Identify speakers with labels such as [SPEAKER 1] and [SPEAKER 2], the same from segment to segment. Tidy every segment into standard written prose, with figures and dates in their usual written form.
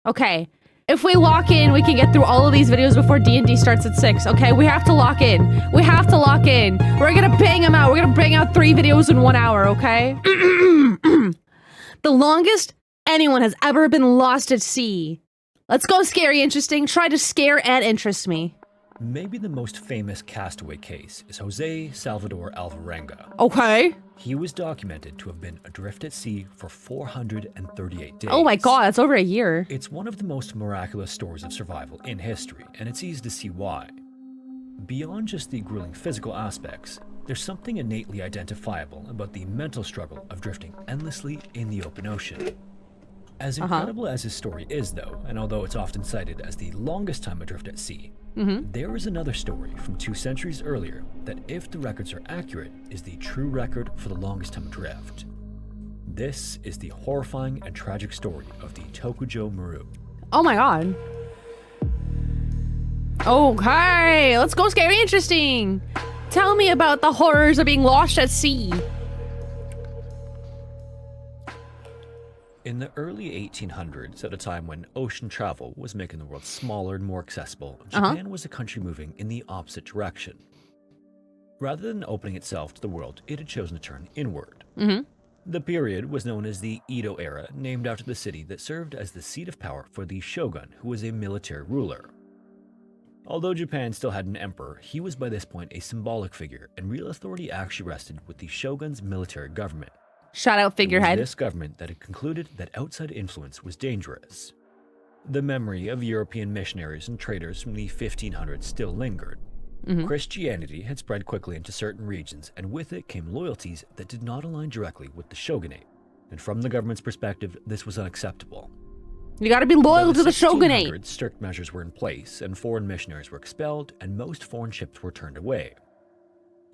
[SPEAKER 1] Okay. If we lock in, we can get through all of these videos before D&D starts at 6, okay? We have to lock in. We have to lock in. We're gonna bang them out. We're gonna bang out 3 videos in 1 hour, okay? The longest anyone has ever been lost at sea. Let's go scary interesting. Try to scare and interest me.
[SPEAKER 2] Maybe the most famous castaway case is Jose Salvador Alvarenga.
[SPEAKER 1] Okay.
[SPEAKER 2] He was documented to have been adrift at sea for 438 days.
[SPEAKER 1] Oh my god, that's over a year.
[SPEAKER 2] It's one of the most miraculous stories of survival in history, and it's easy to see why. Beyond just the grueling physical aspects, there's something innately identifiable about the mental struggle of drifting endlessly in the open ocean. As incredible as his story is, though, and although it's often cited as the longest time adrift at sea, there is another story from 2 centuries earlier that, if the records are accurate, is the true record for the longest time adrift. This is the horrifying and tragic story of the Tokujo Maru.
[SPEAKER 1] Oh my god. Okay, let's go scary interesting. Tell me about the horrors of being lost at sea.
[SPEAKER 2] In the early 1800s, at a time when ocean travel was making the world smaller and more accessible, Japan was a country moving in the opposite direction. Rather than opening itself to the world, it had chosen to turn inward. The period was known as the Edo era, named after the city that served as the seat of power for the shogun, who was a military ruler. Although Japan still had an emperor, he was by this point a symbolic figure, and real authority actually rested with the shogun's military government.
[SPEAKER 1] Shout out figurehead.
[SPEAKER 2] It was this government that had concluded that outside influence was dangerous. The memory of European missionaries and traders from the 1500s still lingered. Christianity had spread quickly into certain regions, and with it came loyalties that did not align directly with the shogunate. And from the government's perspective, this was unacceptable.
[SPEAKER 1] You gotta be loyal to the shogunate.
[SPEAKER 2] 1600s, strict measures were in place, and foreign missionaries were expelled, and most foreign ships were turned away.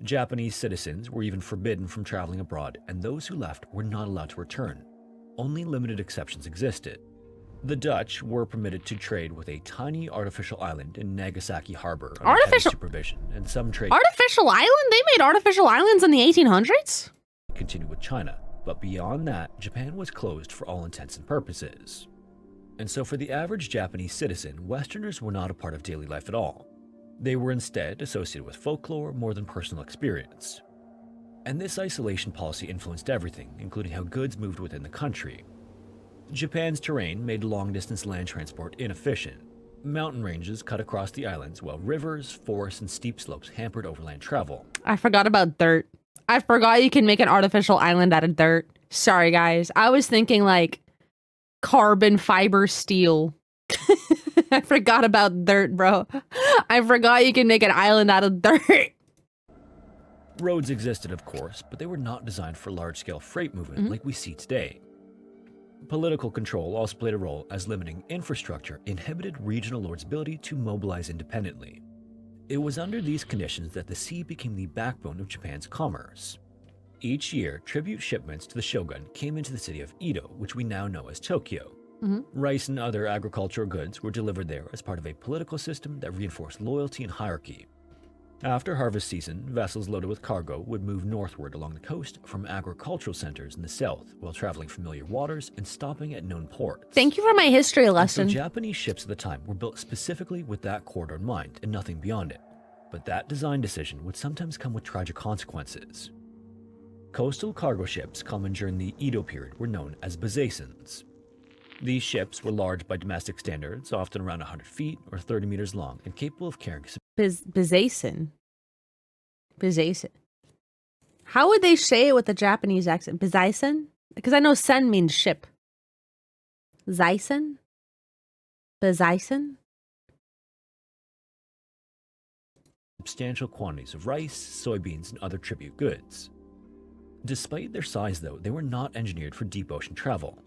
[SPEAKER 2] Japanese citizens were even forbidden from traveling abroad, and those who left were not allowed to return. Only limited exceptions existed. The Dutch were permitted to trade with a tiny artificial island in Nagasaki Harbor under heavy supervision, and some trade
[SPEAKER 1] Artificial island? They made artificial islands in the 1800s?
[SPEAKER 2] continued with China, but beyond that, Japan was closed for all intents and purposes. And so for the average Japanese citizen, Westerners were not a part of daily life at all. They were instead associated with folklore more than personal experience. And this isolation policy influenced everything, including how goods moved within the country. Japan's terrain made long-distance land transport inefficient. Mountain ranges cut across the islands, while rivers, forests, and steep slopes hampered overland travel.
[SPEAKER 1] I forgot about dirt. I forgot you can make an artificial island out of dirt. Sorry, guys. I was thinking, like, carbon fiber steel. I forgot about dirt, bro. I forgot you can make an island out of dirt.
[SPEAKER 2] Roads existed, of course, but they were not designed for large-scale freight movement like we see today. Political control also played a role, as limiting infrastructure inhibited regional lords' ability to mobilize independently. It was under these conditions that the sea became the backbone of Japan's commerce. Each year, tribute shipments to the shogun came into the city of Edo, which we now know as Tokyo. Rice and other agricultural goods were delivered there as part of a political system that reinforced loyalty and hierarchy. After harvest season, vessels loaded with cargo would move northward along the coast from agricultural centers in the south, while traveling familiar waters and stopping at known ports.
[SPEAKER 1] Thank you for my history lesson.
[SPEAKER 2] So Japanese ships at the time were built specifically with that corridor in mind and nothing beyond it. But that design decision would sometimes come with tragic consequences. Coastal cargo ships common during the Edo period were known as bazaisons. These ships were large by domestic standards, often around 100 feet or 30 meters long, and capable of carrying
[SPEAKER 1] Bazaison. How would they say it with a Japanese accent? Bazaison? Because I know sen means ship. Zaisen? Bazaison?
[SPEAKER 2] substantial quantities of rice, soybeans, and other tribute goods. Despite their size, though, they were not engineered for deep ocean travel.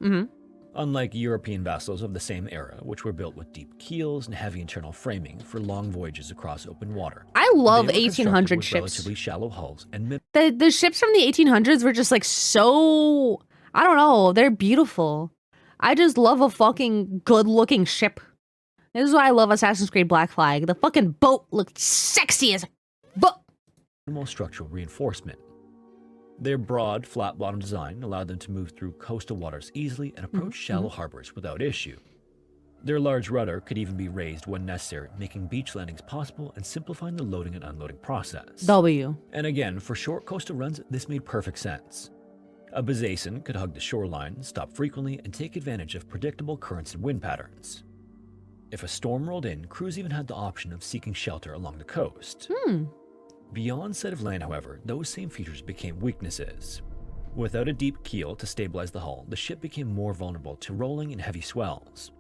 [SPEAKER 2] Unlike European vessels of the same era, which were built with deep keels and heavy internal framing for long voyages across open water.
[SPEAKER 1] I love
[SPEAKER 2] They were
[SPEAKER 1] 1800
[SPEAKER 2] constructed with
[SPEAKER 1] ships.
[SPEAKER 2] relatively shallow hulls and
[SPEAKER 1] The ships from the 1800s were just like so, I don't know, they're beautiful. I just love a fucking good looking ship. This is why I love Assassin's Creed Black Flag. The fucking boat looked sexy as fuck.
[SPEAKER 2] minimal structural reinforcement. Their broad, flat-bottom design allowed them to move through coastal waters easily and approach shallow harbors without issue. Their large rudder could even be raised when necessary, making beach landings possible and simplifying the loading and unloading process.
[SPEAKER 1] W.
[SPEAKER 2] And again, for short coastal runs, this made perfect sense. A Besason could hug the shoreline, stop frequently, and take advantage of predictable currents and wind patterns. If a storm rolled in, crews even had the option of seeking shelter along the coast. Beyond sight of land, however, those same features became weaknesses. Without a deep keel to stabilize the hull, the ship became more vulnerable to rolling and heavy swells.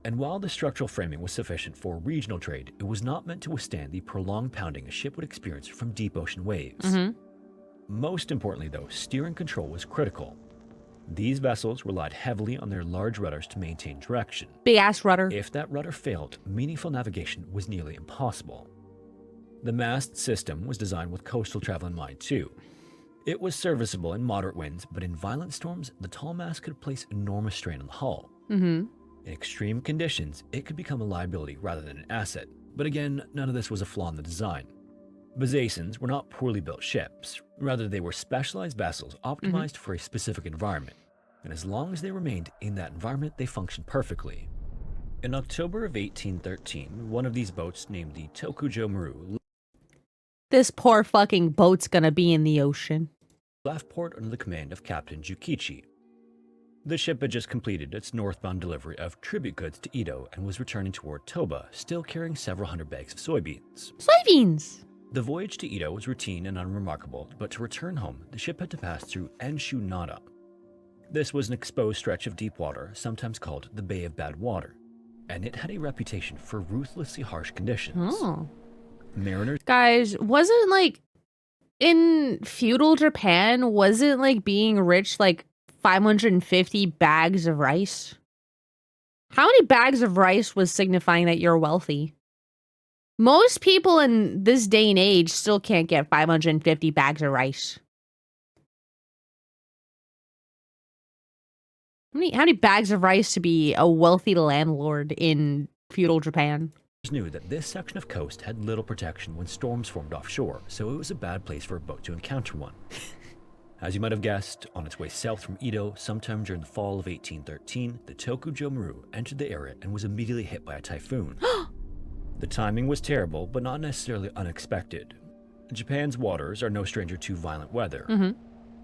[SPEAKER 2] And while the structural framing was sufficient for regional trade, it was not meant to withstand the prolonged pounding a ship would experience from deep ocean waves. Most importantly, though, steering control was critical. These vessels relied heavily on their large rudders to maintain direction.
[SPEAKER 1] Big ass rudder.
[SPEAKER 2] If that rudder failed, meaningful navigation was nearly impossible. The mast system was designed with coastal travel in mind, too. It was serviceable in moderate winds, but in violent storms, the tall mast could place enormous strain on the hull. In extreme conditions, it could become a liability rather than an asset. But again, none of this was a flaw in the design. Besasons were not poorly built ships. Rather, they were specialized vessels optimized for a specific environment. And as long as they remained in that environment, they functioned perfectly. In October of 1813, one of these boats, named the Tokujo Maru,
[SPEAKER 1] This poor fucking boat's gonna be in the ocean.
[SPEAKER 2] left port under the command of Captain Jukichi. The ship had just completed its northbound delivery of tribute goods to Ito and was returning toward Toba, still carrying several hundred bags of soybeans.
[SPEAKER 1] Soybeans!
[SPEAKER 2] The voyage to Ito was routine and unremarkable, but to return home, the ship had to pass through Enshu Nada. This was an exposed stretch of deep water, sometimes called the Bay of Bad Water, and it had a reputation for ruthlessly harsh conditions. Mariners
[SPEAKER 1] Guys, wasn't like in feudal Japan, wasn't like being rich like 550 bags of rice? How many bags of rice was signifying that you're wealthy? Most people in this day and age still can't get 550 bags of rice. How many bags of rice to be a wealthy landlord in feudal Japan?
[SPEAKER 2] knew that this section of coast had little protection when storms formed offshore, so it was a bad place for a boat to encounter one. As you might have guessed, on its way south from Ito, sometime during the fall of 1813, the Tokujo Maru entered the area and was immediately hit by a typhoon. The timing was terrible, but not necessarily unexpected. Japan's waters are no stranger to violent weather.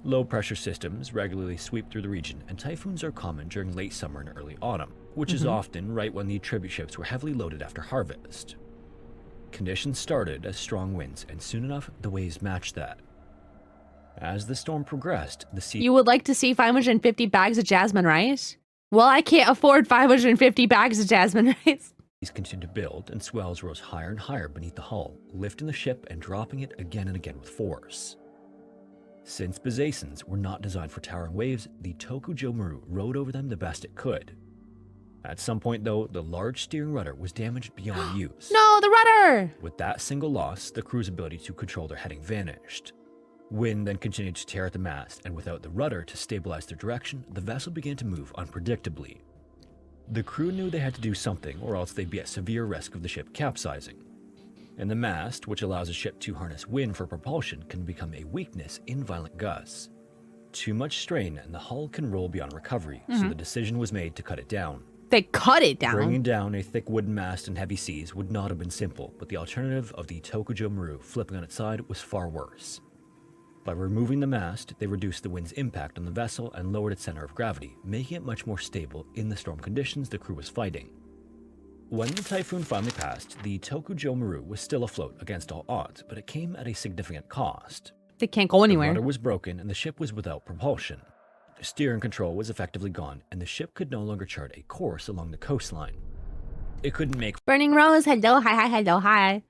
[SPEAKER 2] Low-pressure systems regularly sweep through the region, and typhoons are common during late summer and early autumn, which is often right when the tribute ships were heavily loaded after harvest. Conditions started as strong winds, and soon enough, the waves matched that. As the storm progressed, the sea
[SPEAKER 1] You would like to see 550 bags of jasmine rice? Well, I can't afford 550 bags of jasmine rice.
[SPEAKER 2] continued to build, and swells rose higher and higher beneath the hull, lifting the ship and dropping it again and again with force. Since Besasons were not designed for towering waves, the Tokujo Maru rode over them the best it could. At some point, though, the large steering rudder was damaged beyond use.
[SPEAKER 1] No, the rudder!
[SPEAKER 2] With that single loss, the crew's ability to control their heading vanished. Wind then continued to tear at the mast, and without the rudder to stabilize their direction, the vessel began to move unpredictably. The crew knew they had to do something, or else they'd be at severe risk of the ship capsizing. And the mast, which allows a ship to harness wind for propulsion, can become a weakness in violent gusts. Too much strain and the hull can roll beyond recovery, so the decision was made to cut it down.
[SPEAKER 1] They cut it down.
[SPEAKER 2] Bringing down a thick wooden mast in heavy seas would not have been simple, but the alternative of the Tokujo Maru flipping on its side was far worse. By removing the mast, they reduced the wind's impact on the vessel and lowered its center of gravity, making it much more stable in the storm conditions the crew was fighting. When the typhoon finally passed, the Tokujo Maru was still afloat against all odds, but it came at a significant cost.
[SPEAKER 1] They can't go
[SPEAKER 2] The
[SPEAKER 1] anywhere.
[SPEAKER 2] rudder was broken and the ship was without propulsion. Steering control was effectively gone, and the ship could no longer chart a course along the coastline. It couldn't make
[SPEAKER 1] Burning Rose, hello, hi, hello, hi.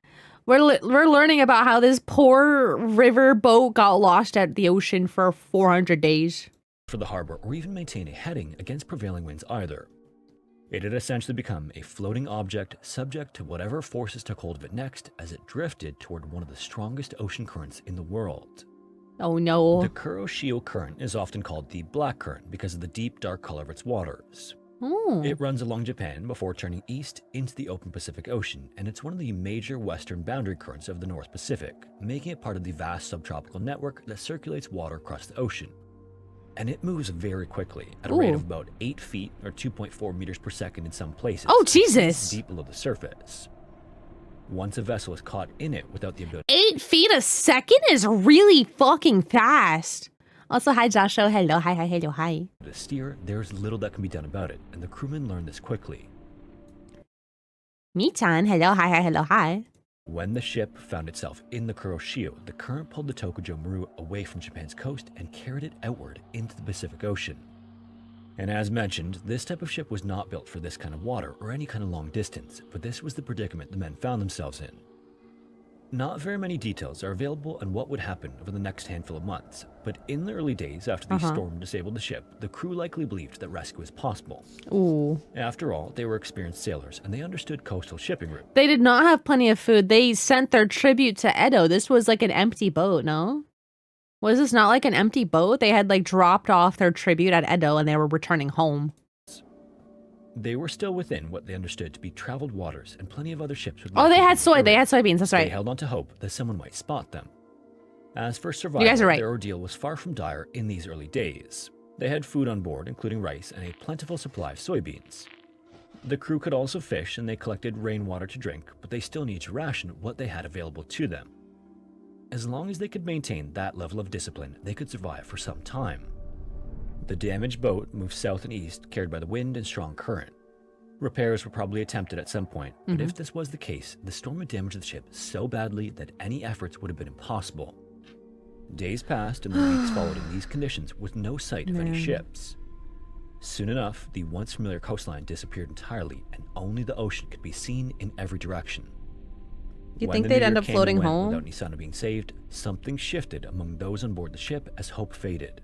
[SPEAKER 1] We're learning about how this poor river boat got lost at the ocean for 400 days.
[SPEAKER 2] for the harbor or even maintain a heading against prevailing winds either. It had essentially become a floating object subject to whatever forces took hold of it next as it drifted toward one of the strongest ocean currents in the world.
[SPEAKER 1] Oh no.
[SPEAKER 2] The Kuroshio Current is often called the Black Current because of the deep, dark color of its waters.
[SPEAKER 1] Oh.
[SPEAKER 2] It runs along Japan before turning east into the open Pacific Ocean, and it's one of the major western boundary currents of the North Pacific, making it part of the vast subtropical network that circulates water across the ocean. and it moves very quickly at a rate of about 8 feet or 2.4 meters per second in some places.
[SPEAKER 1] Oh, Jesus!
[SPEAKER 2] Deep below the surface. Once a vessel is caught in it without the ability
[SPEAKER 1] 8 feet a second is really fucking fast. Also, hi, Joshua. Hello. Hi, hi, hello, hi.
[SPEAKER 2] to steer, there's little that can be done about it, and the crewmen learn this quickly.
[SPEAKER 1] Mi-chan. Hello. Hi, hi, hello, hi.
[SPEAKER 2] When the ship found itself in the Kuroshio, the current pulled the Tokujo Maru away from Japan's coast and carried it outward into the Pacific Ocean. And as mentioned, this type of ship was not built for this kind of water or any kind of long distance, but this was the predicament the men found themselves in. Not very many details are available on what would happen over the next handful of months, but in the early days after the storm disabled the ship, the crew likely believed that rescue was possible.
[SPEAKER 1] Ooh.
[SPEAKER 2] After all, they were experienced sailors and they understood coastal shipping routes.
[SPEAKER 1] They did not have plenty of food. They sent their tribute to Edo. This was like an empty boat, no? Was this not like an empty boat? They had like dropped off their tribute at Edo and they were returning home.
[SPEAKER 2] They were still within what they understood to be traveled waters, and plenty of other ships would.
[SPEAKER 1] Oh, they had soy. They had soybeans. That's right.
[SPEAKER 2] They held on to hope that someone might spot them. As for survival,
[SPEAKER 1] You guys are right.
[SPEAKER 2] their ordeal was far from dire in these early days. They had food on board, including rice and a plentiful supply of soybeans. The crew could also fish, and they collected rainwater to drink, but they still needed to ration what they had available to them. As long as they could maintain that level of discipline, they could survive for some time. The damaged boat moved south and east, carried by the wind and strong current. Repairs were probably attempted at some point, but if this was the case, the storm had damaged the ship so badly that any efforts would have been impossible. Days passed and the weeks followed in these conditions with no sight of any ships. Soon enough, the once familiar coastline disappeared entirely, and only the ocean could be seen in every direction.
[SPEAKER 1] You
[SPEAKER 2] When
[SPEAKER 1] think
[SPEAKER 2] the
[SPEAKER 1] they'd
[SPEAKER 2] meteor
[SPEAKER 1] end up
[SPEAKER 2] came and
[SPEAKER 1] floating
[SPEAKER 2] went
[SPEAKER 1] home?
[SPEAKER 2] without any sign of being saved, something shifted among those on board the ship as hope faded.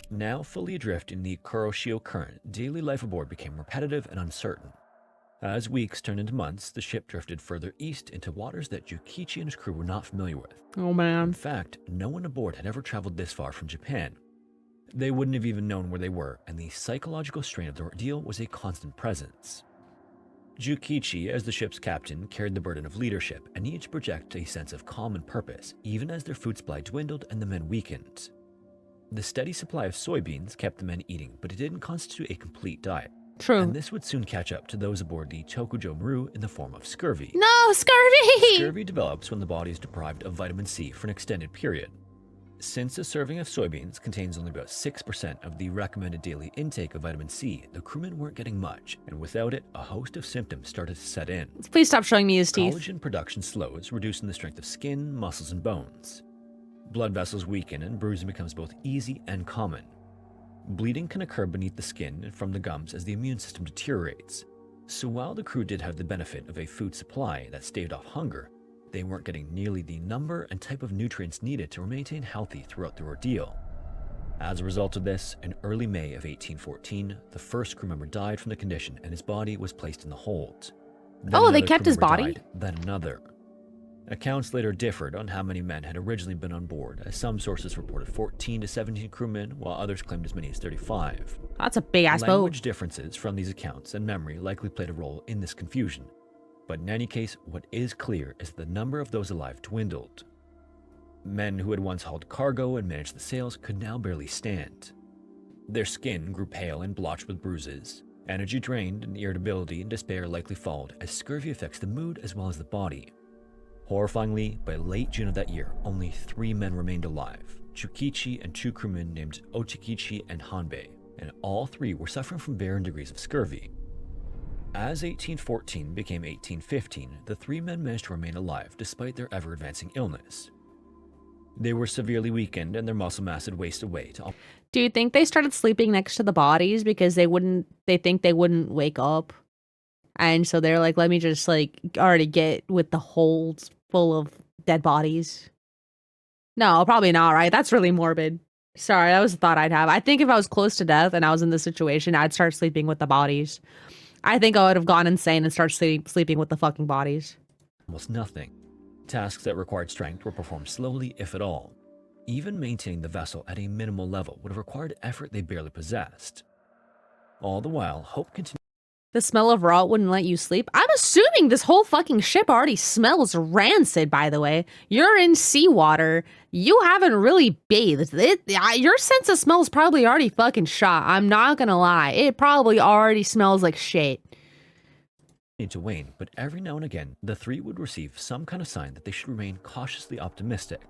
[SPEAKER 2] Now fully adrift in the Kuroshio current, daily life aboard became repetitive and uncertain. As weeks turned into months, the ship drifted further east into waters that Yukichi and his crew were not familiar with.
[SPEAKER 1] Oh,
[SPEAKER 2] In
[SPEAKER 1] man.
[SPEAKER 2] fact, no one aboard had ever traveled this far from Japan. They wouldn't have even known where they were, and the psychological strain of the ordeal was a constant presence. Yukichi, as the ship's captain, carried the burden of leadership and needed to project a sense of calm and purpose, even as their food supply dwindled and the men weakened. The steady supply of soybeans kept the men eating, but it didn't constitute a complete diet.
[SPEAKER 1] True.
[SPEAKER 2] And this would soon catch up to those aboard the Tokujo Maru in the form of scurvy.
[SPEAKER 1] No, scurvy!
[SPEAKER 2] Scurvy develops when the body is deprived of vitamin C for an extended period. Since a serving of soybeans contains only about 6% of the recommended daily intake of vitamin C, the crewmen weren't getting much, and without it, a host of symptoms started to set in.
[SPEAKER 1] Please stop showing me his teeth.
[SPEAKER 2] Collagen production slows, reducing the strength of skin, muscles, and bones. Blood vessels weaken and bruising becomes both easy and common. Bleeding can occur beneath the skin and from the gums as the immune system deteriorates. So while the crew did have the benefit of a food supply that staved off hunger, they weren't getting nearly the number and type of nutrients needed to maintain healthy throughout the ordeal. As a result of this, in early May of 1814, the first crew member died from the condition and his body was placed in the hold. Then
[SPEAKER 1] Oh, they
[SPEAKER 2] another
[SPEAKER 1] kept
[SPEAKER 2] crew
[SPEAKER 1] his
[SPEAKER 2] member
[SPEAKER 1] body?
[SPEAKER 2] died, then another. Accounts later differed on how many men had originally been on board, as some sources reported 14 to 17 crewmen, while others claimed as many as 35.
[SPEAKER 1] That's a big-ass boat.
[SPEAKER 2] Language differences from these accounts and memory likely played a role in this confusion. But in any case, what is clear is that the number of those alive dwindled. Men who had once hauled cargo and managed the sails could now barely stand. Their skin grew pale and blotched with bruises. Energy drained, and irritability and despair likely followed, as scurvy affects the mood as well as the body. Horrifyingly, by late June of that year, only 3 men remained alive, Chukichi and 2 crewmen named Ochikichi and Hanbei, and all 3 were suffering from varying degrees of scurvy. As 1814 became 1815, the 3 men managed to remain alive despite their ever-advancing illness. They were severely weakened and their muscle mass had wasted away to
[SPEAKER 1] Do you think they started sleeping next to the bodies because they think they wouldn't wake up? And so they're like, let me just like already get with the holds full of dead bodies. No, probably not, right? That's really morbid. Sorry, that was a thought I'd have. I think if I was close to death and I was in this situation, I'd start sleeping with the bodies. I think I would have gone insane and start sleeping with the fucking bodies.
[SPEAKER 2] almost nothing. Tasks that required strength were performed slowly, if at all. Even maintaining the vessel at a minimal level would have required effort they barely possessed. All the while, hope continued.
[SPEAKER 1] The smell of rot wouldn't let you sleep. I'm assuming this whole fucking ship already smells rancid, by the way. You're in seawater. You haven't really bathed. Your sense of smell is probably already fucking shot. I'm not gonna lie. It probably already smells like shit.
[SPEAKER 2] To wane, but every now and again, the three would receive some kind of sign that they should remain cautiously optimistic.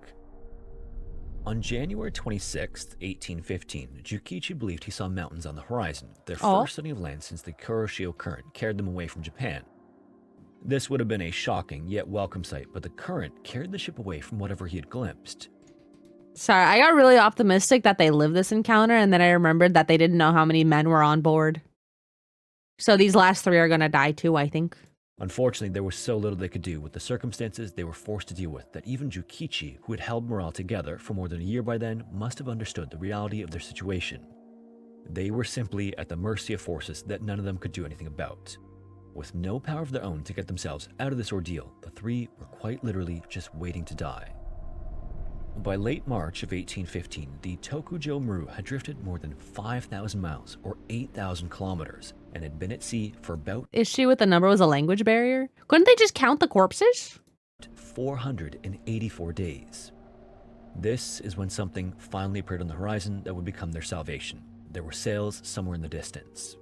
[SPEAKER 2] On January 26, 1815, Jukichi believed he saw mountains on the horizon, their first sighting of land since the Kuroshio current carried them away from Japan. This would have been a shocking yet welcome sight, but the current carried the ship away from whatever he had glimpsed.
[SPEAKER 1] Sorry, I got really optimistic that they lived this encounter, and then I remembered that they didn't know how many men were on board. So these last three are gonna die too, I think.
[SPEAKER 2] Unfortunately, there was so little they could do with the circumstances they were forced to deal with that even Jukichi, who had held morale together for more than a year by then, must have understood the reality of their situation. They were simply at the mercy of forces that none of them could do anything about. With no power of their own to get themselves out of this ordeal, the three were quite literally just waiting to die. By late March of 1815, the Tokujo Maru had drifted more than 5,000 miles, or 8,000 kilometers, and had been at sea for about
[SPEAKER 1] Issue with the number was a language barrier? Couldn't they just count the corpses?
[SPEAKER 2] 484 days. This is when something finally appeared on the horizon that would become their salvation. There were sails somewhere in the distance.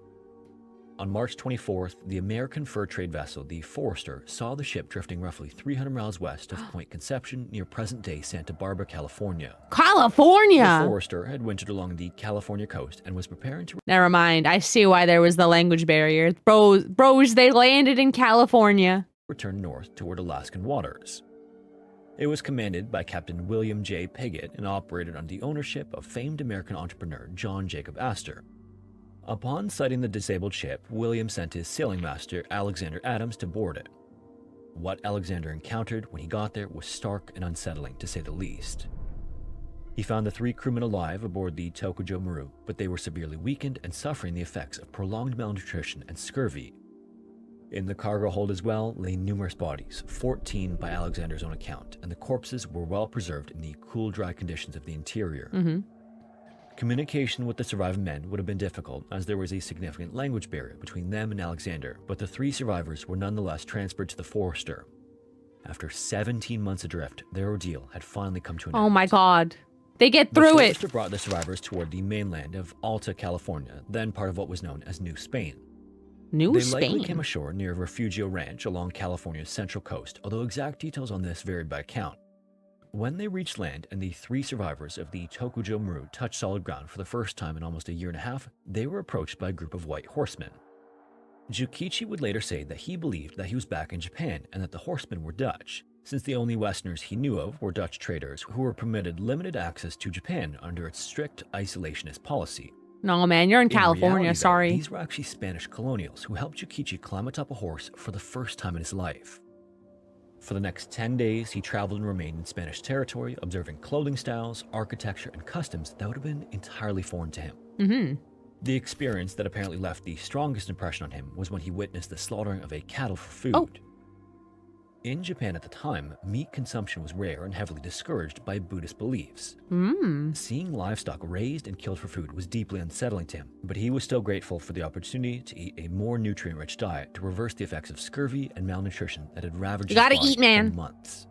[SPEAKER 2] On March 24th, the American fur trade vessel, the Forester, saw the ship drifting roughly 300 miles west of Point Conception near present-day Santa Barbara, California.
[SPEAKER 1] California!
[SPEAKER 2] The Forester had wintered along the California coast and was preparing to
[SPEAKER 1] Never mind, I see why there was the language barrier. Bros, they landed in California.
[SPEAKER 2] return north toward Alaskan waters. It was commanded by Captain William J. Piggott and operated under the ownership of famed American entrepreneur John Jacob Astor. Upon sighting the disabled ship, William sent his sailing master Alexander Adams to board it. What Alexander encountered when he got there was stark and unsettling, to say the least. He found the 3 crewmen alive aboard the Tokujo Maru, but they were severely weakened and suffering the effects of prolonged malnutrition and scurvy. In the cargo hold as well lay numerous bodies, 14 by Alexander's own account, and the corpses were well preserved in the cool, dry conditions of the interior. Communication with the surviving men would have been difficult, as there was a significant language barrier between them and Alexander, but the 3 survivors were nonetheless transferred to the Forester. After 17 months adrift, their ordeal had finally come to an end.
[SPEAKER 1] Oh my god. They get through it.
[SPEAKER 2] The Forester brought the survivors toward the mainland of Alta California, then part of what was known as New Spain. They likely came ashore near Refugio Ranch along California's central coast, although exact details on this varied by account. When they reached land and the 3 survivors of the Tokujo Maru touched solid ground for the first time in almost a year and a half, they were approached by a group of white horsemen. Jukichi would later say that he believed that he was back in Japan and that the horsemen were Dutch, since the only Westerners he knew of were Dutch traders who were permitted limited access to Japan under its strict isolationist policy.
[SPEAKER 1] No, man, you're in California,
[SPEAKER 2] reality,
[SPEAKER 1] sorry.
[SPEAKER 2] These were actually Spanish colonials who helped Jukichi climb atop a horse for the first time in his life. For the next 10 days, he traveled and remained in Spanish territory, observing clothing styles, architecture, and customs that would have been entirely foreign to him. The experience that apparently left the strongest impression on him was when he witnessed the slaughtering of a cattle for food. In Japan at the time, meat consumption was rare and heavily discouraged by Buddhist beliefs. Seeing livestock raised and killed for food was deeply unsettling to him, but he was still grateful for the opportunity to eat a more nutrient-rich diet to reverse the effects of scurvy and malnutrition that had ravaged his body for months.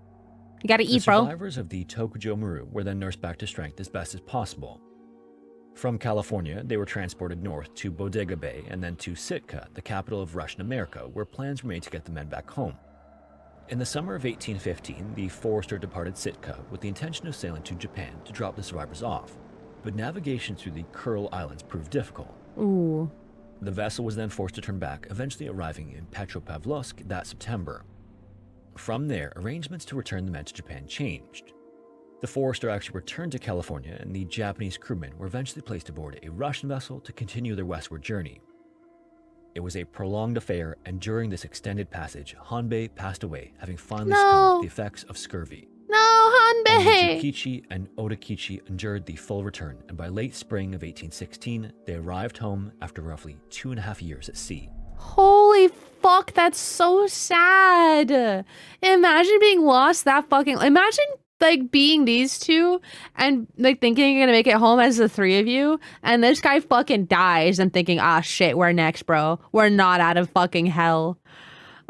[SPEAKER 1] You gotta eat, bro.
[SPEAKER 2] The survivors of the Tokujo Maru were then nursed back to strength as best as possible. From California, they were transported north to Bodega Bay and then to Sitka, the capital of Russian America, where plans were made to get the men back home. In the summer of 1815, the Forester departed Sitka with the intention of sailing to Japan to drop the survivors off, but navigation through the Kuril Islands proved difficult. The vessel was then forced to turn back, eventually arriving in Petropavlovsk that September. From there, arrangements to return the men to Japan changed. The Forester actually returned to California, and the Japanese crewmen were eventually placed aboard a Russian vessel to continue their westward journey. It was a prolonged affair, and during this extended passage, Hanbei passed away, having finally succumbed to the effects of scurvy.
[SPEAKER 1] No, Hanbei!
[SPEAKER 2] Jukichi and Odakichi endured the full return, and by late spring of 1816, they arrived home after roughly 2.5 years at sea.
[SPEAKER 1] Holy fuck, that's so sad. Imagine being lost that fucking... Imagine like being these two and like thinking you're gonna make it home as the three of you, and this guy fucking dies and thinking, ah shit, we're next, bro. We're not out of fucking hell.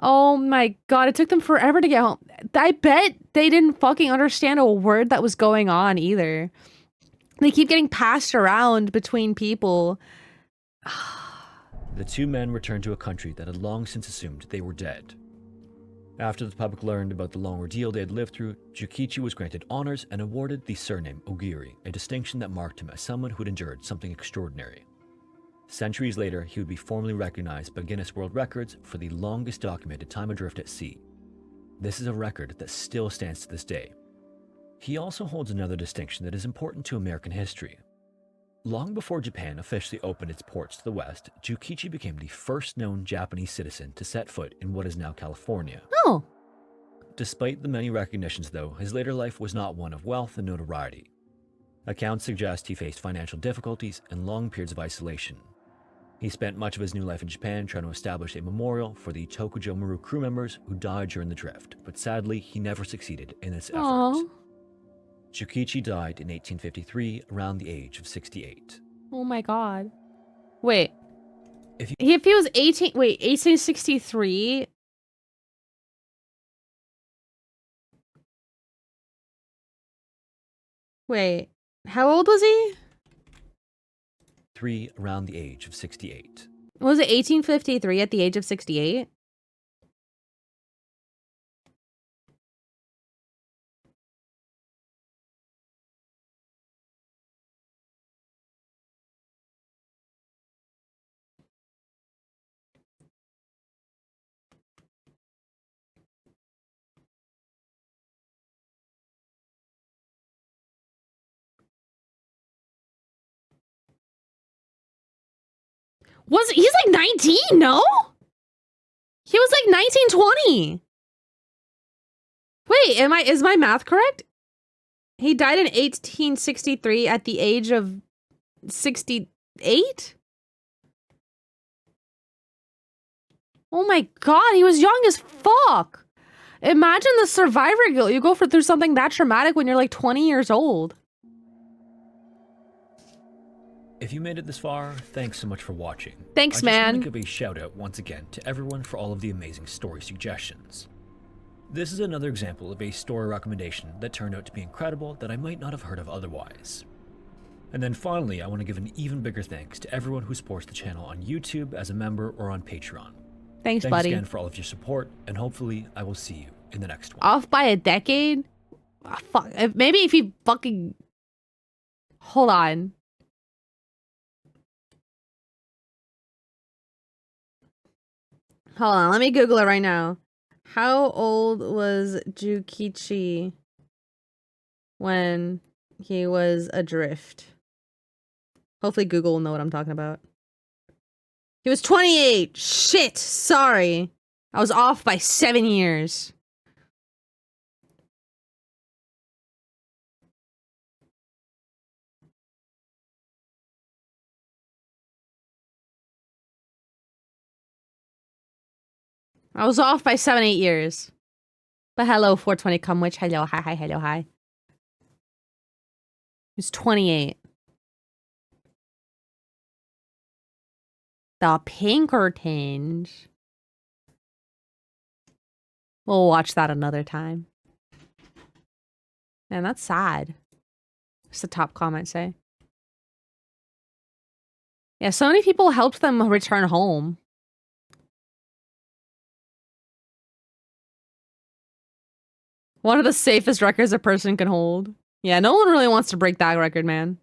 [SPEAKER 1] Oh my god, it took them forever to get home. I bet they didn't fucking understand a word that was going on either. They keep getting passed around between people.
[SPEAKER 2] The two men returned to a country that had long since assumed they were dead. After the public learned about the long ordeal they had lived through, Jukichi was granted honors and awarded the surname Ogiri, a distinction that marked him as someone who had endured something extraordinary. Centuries later, he would be formally recognized by Guinness World Records for the longest documented time adrift at sea. This is a record that still stands to this day. He also holds another distinction that is important to American history. Long before Japan officially opened its ports to the west, Jukichi became the first known Japanese citizen to set foot in what is now California.
[SPEAKER 1] Oh.
[SPEAKER 2] Despite the many recognitions, though, his later life was not one of wealth and notoriety. Accounts suggest he faced financial difficulties and long periods of isolation. He spent much of his new life in Japan trying to establish a memorial for the Tokujo Maru crew members who died during the drift, but sadly, he never succeeded in this effort. Jukichi died in 1853 around the age of 68.
[SPEAKER 1] Oh my god. Wait.
[SPEAKER 2] If
[SPEAKER 1] he was 1863? Wait. How old was he?
[SPEAKER 2] Around the age of 68.
[SPEAKER 1] Was it 1853 at the age of 68? He's like 19, no? He was like 1920. Wait, is my math correct? He died in 1863 at the age of 68? Oh my god, he was young as fuck. Imagine the survivor guilt. You go through something that traumatic when you're like 20 years old.
[SPEAKER 2] If you made it this far, thanks so much for watching.
[SPEAKER 1] Thanks, man.
[SPEAKER 2] I just want to give a shout out once again to everyone for all of the amazing story suggestions. This is another example of a story recommendation that turned out to be incredible that I might not have heard of otherwise. And then finally, I want to give an even bigger thanks to everyone who supports the channel on YouTube as a member or on Patreon.
[SPEAKER 1] Thanks, buddy.
[SPEAKER 2] Thanks again for all of your support, and hopefully I will see you in the next one.
[SPEAKER 1] Off by a decade? Oh, fuck. Maybe if he fucking... Hold on. Hold on, let me Google it right now. How old was Jukichi when he was adrift? Hopefully Google will know what I'm talking about. He was 28. Shit, sorry. I was off by 7 years. I was off by 7, 8 years. But hello, 420 Cumwitch. Hello, hi, hi, hello, hi. He was 28. The Pinkertons. We'll watch that another time. Man, that's sad. What's the top comment say? Yeah, so many people helped them return home. One of the safest records a person can hold. Yeah, no one really wants to break that record, man.